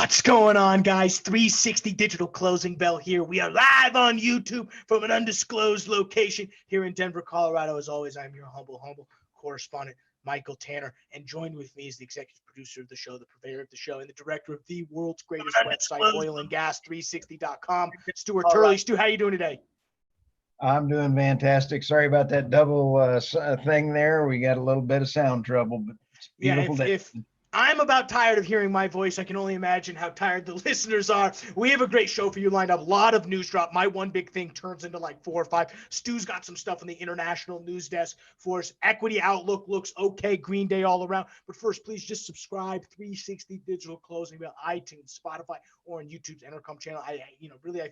What's going on, guys? 360 Digital Closing Bell here. We are live on YouTube from an undisclosed location here in Denver, Colorado. As always, I'm your humble correspondent, Michael Tanner, and joined with me is the executive producer of the show, the purveyor of the show, and the director of the world's greatest website, oilandgas360.com, Stuart Turley. Stu, how you doing today? I'm doing fantastic. Sorry about that double thing there. We got a little bit of sound trouble, but it's beautiful day. If I'm about tired of hearing my voice, I can only imagine how tired the listeners are. We have a great show for you lined up. A lot of news drop. My one big thing turns into like 4 or 5. Stu's got some stuff on the international news desk for us. Equity outlook looks okay. Green Day all around. But first, please just subscribe. 360 Digital Closing Bell, iTunes, Spotify, or on YouTube's Entercom channel. I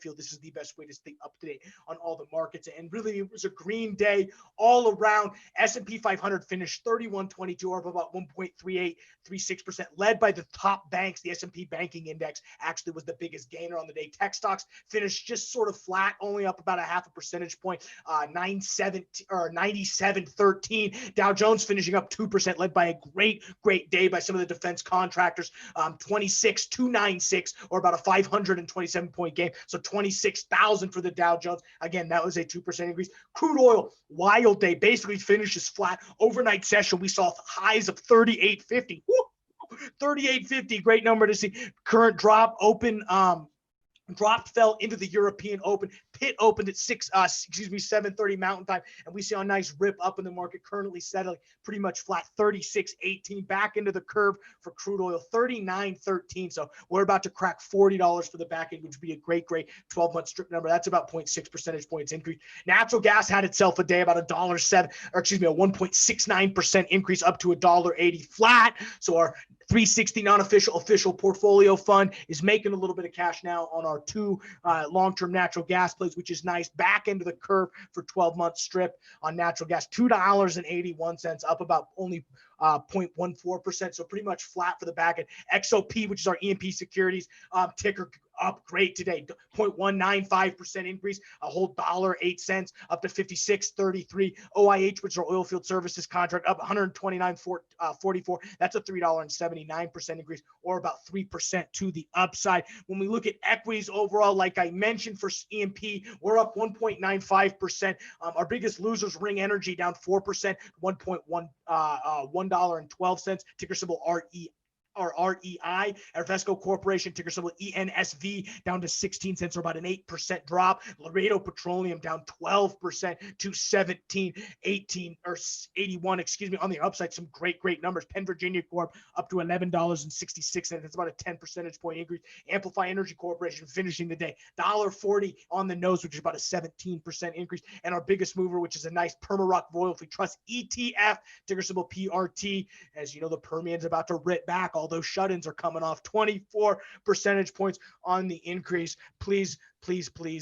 feel this is the best way to stay up to date on all the markets. And really, it was a green day all around. S&P 500 finished 3122, up about 1.3836%, led by the top banks. The S&P banking index actually was the biggest gainer on the day. Tech stocks finished just sort of flat, only up about a half a percentage point, 97.13. Dow Jones finishing up 2%, led by a great day by some of the defense contractors, 26,296, or about a 527 point gain. So 26,000 for the Dow Jones. Again, that was a 2% increase. Crude oil, wild day, basically finishes flat. Overnight session, we saw highs of 38.50. 38.50, great number to see. Current drop open fell into the European Open. Pit opened at 7:30 Mountain Time, and we see a nice rip up in the market, currently settling pretty much flat, 36.18. Back into the curve for crude oil, 39.13. So we're about to crack $40 for the back end, which would be a great 12-month strip number. That's about 0.6 percentage points increase. Natural gas had itself a day about a 1.69% increase, up to $1.80 flat. So our 360 non-official official portfolio fund is making a little bit of cash now on our two long-term natural gas plays, which is nice. Back into the curve for 12-month strip on natural gas, $2.81, up about only 0.14%. So pretty much flat for the back end. XOP, which is our E&P securities ticker, up great today, 0.195% increase, a whole $1.08, up to 56.33. OIH, which is our oil field services contract, up 129.44. That's a $3.79 increase, or about 3% to the upside. When we look at equities overall, like I mentioned for E&P, we're up 1.95%. Our biggest losers, Ring Energy, down 4%, $1.12, ticker symbol REI. Invesco Corporation, ticker symbol ENSV, down to 16 cents, or about an 8% drop. Laredo Petroleum down 12% to 17.81. On the upside, some great numbers. Penn Virginia Corp up to $11.66. That's about a 10 percentage point increase. Amplify Energy Corporation finishing the day $1.40 on the nose, which is about a 17% increase. And our biggest mover, which is a nice Permarock Royalty Trust ETF, ticker symbol PRT. As you know, the Permian's about to rip back. All those shut-ins are coming off, 24 percentage points on the increase. Please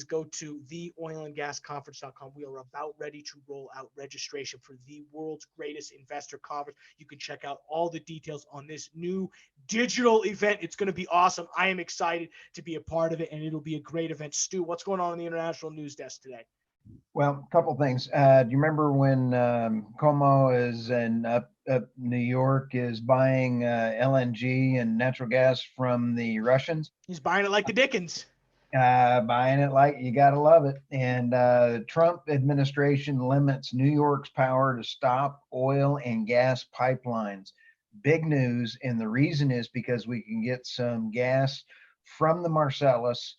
go to theoilandgasconference.com. We are about ready to roll out registration for the world's greatest investor conference. You can check out all the details on this new digital event. It's going to be awesome. I am excited to be a part of it, and it'll be a great event. Stu, what's going on the international news desk today? Well, a couple things. Do you remember when Como is in up New York is buying LNG and natural gas from the Russians? He's buying it like the Dickens. Buying it like you got to love it. And the Trump administration limits New York's power to stop oil and gas pipelines. Big news. And the reason is because we can get some gas from the Marcellus,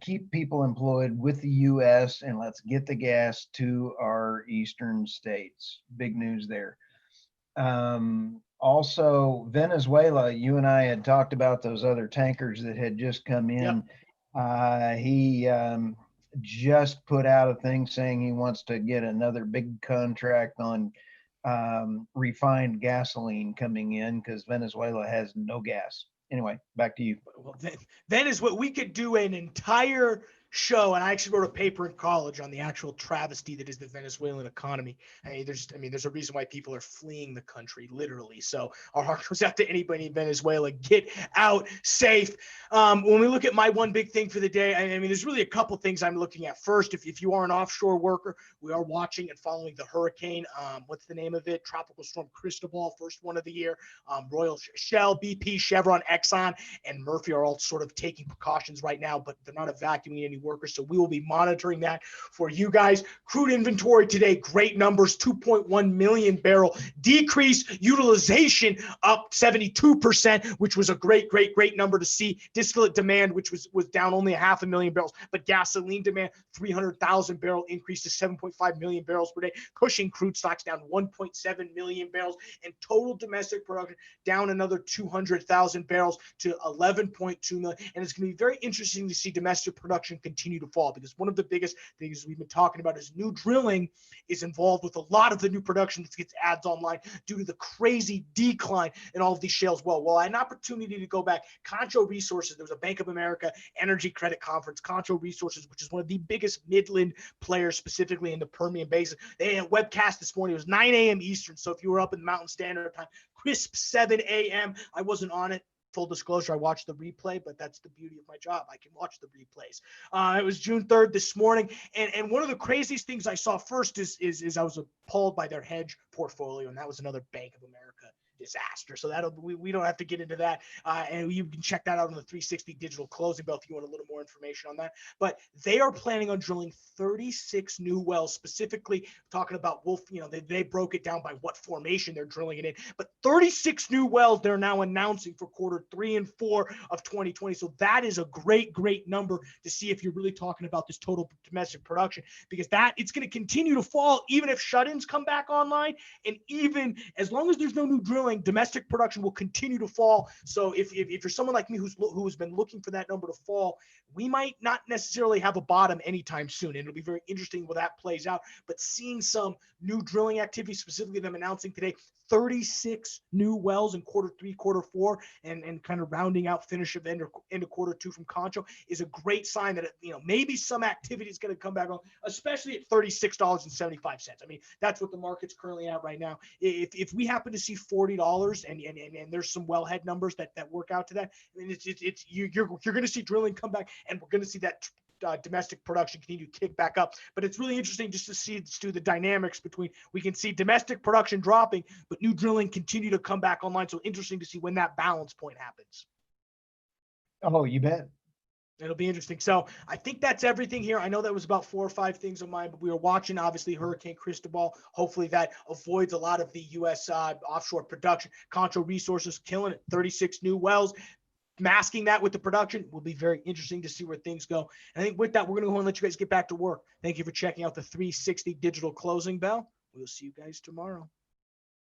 keep people employed with the U.S., and let's get the gas to our eastern states. Big news there. Also, Venezuela, you and I had talked about those other tankers that had just come in. Yep. He just put out a thing saying he wants to get another big contract on refined gasoline coming in because Venezuela has no gas. Anyway, back to you. Well, then is what we could do an entire show, and I actually wrote a paper in college on the actual travesty that is the Venezuelan economy. There's a reason why people are fleeing the country, literally. So our heart goes out to anybody in Venezuela. Get out safe. When we look at my one big thing for the day, there's really a couple things I'm looking at. First, if you are an offshore worker, we are watching and following the hurricane. What's the name of it? Tropical Storm Cristobal, first one of the year. Royal Shell, BP, Chevron, Exxon, and Murphy are all sort of taking precautions right now, but they're not evacuating any workers. So we will be monitoring that for you guys. Crude inventory today, great numbers, 2.1 million barrel decrease, utilization up 72%, which was a great number to see. Distillate demand, which was down only 500,000 barrels, but gasoline demand, 300,000 barrel increase to 7.5 million barrels per day, pushing crude stocks down 1.7 million barrels, and total domestic production down another 200,000 barrels to 11.2 million. And it's going to be very interesting to see domestic production continue to fall, because one of the biggest things we've been talking about is new drilling is involved with a lot of the new production that gets adds online due to the crazy decline in all of these shales. Well, I had an opportunity to go back. Concho Resources, there was a Bank of America Energy Credit Conference. Concho Resources, which is one of the biggest Midland players, specifically in the Permian Basin. They had a webcast this morning. It was 9 a.m. Eastern. So if you were up in Mountain Standard Time, crisp 7 a.m. I wasn't on it. Full disclosure, I watched the replay, but that's the beauty of my job. I can watch the replays. It was June 3rd this morning. And one of the craziest things I saw first is I was appalled by their hedge portfolio, and that was another Bank of America disaster. So we don't have to get into that. And you can check that out on the 360 Digital Closing Bell if you want a little more information on that. But they are planning on drilling 36 new wells, specifically talking about Wolf. They broke it down by what formation they're drilling it in. But 36 new wells they're now announcing for quarter 3 and 4 of 2020. So that is a great number to see if you're really talking about this total domestic production, because it's going to continue to fall even if shut-ins come back online, and even as long as there's no new drilling, domestic production will continue to fall. So if you're someone like me who's been looking for that number to fall, we might not necessarily have a bottom anytime soon. And it'll be very interesting when that plays out. But seeing some new drilling activity, specifically them announcing today 36 new wells in quarter 3, quarter 4, and kind of rounding out finish of end of quarter 2 from Concho is a great sign that maybe some activity is going to come back on, especially at $36.75. That's what the market's currently at right now. If we happen to see $40 and there's some wellhead numbers that work out to that, you're going to see drilling come back, and we're going to see that domestic production continue to kick back up. But it's really interesting just to see the dynamics between, we can see domestic production dropping, but new drilling continue to come back online. So interesting to see when that balance point happens. Oh, you bet. It'll be interesting. So I think that's everything here. I know that was about 4 or 5 things of mine, but we were watching, obviously, Hurricane Cristobal. Hopefully that avoids a lot of the U.S. Offshore production. Concho Resources killing it, 36 new wells. Masking that with the production will be very interesting to see where things go. And I think with that, we're going to go and let you guys get back to work. Thank you for checking out the 360 Digital Closing Bell. We'll see you guys tomorrow.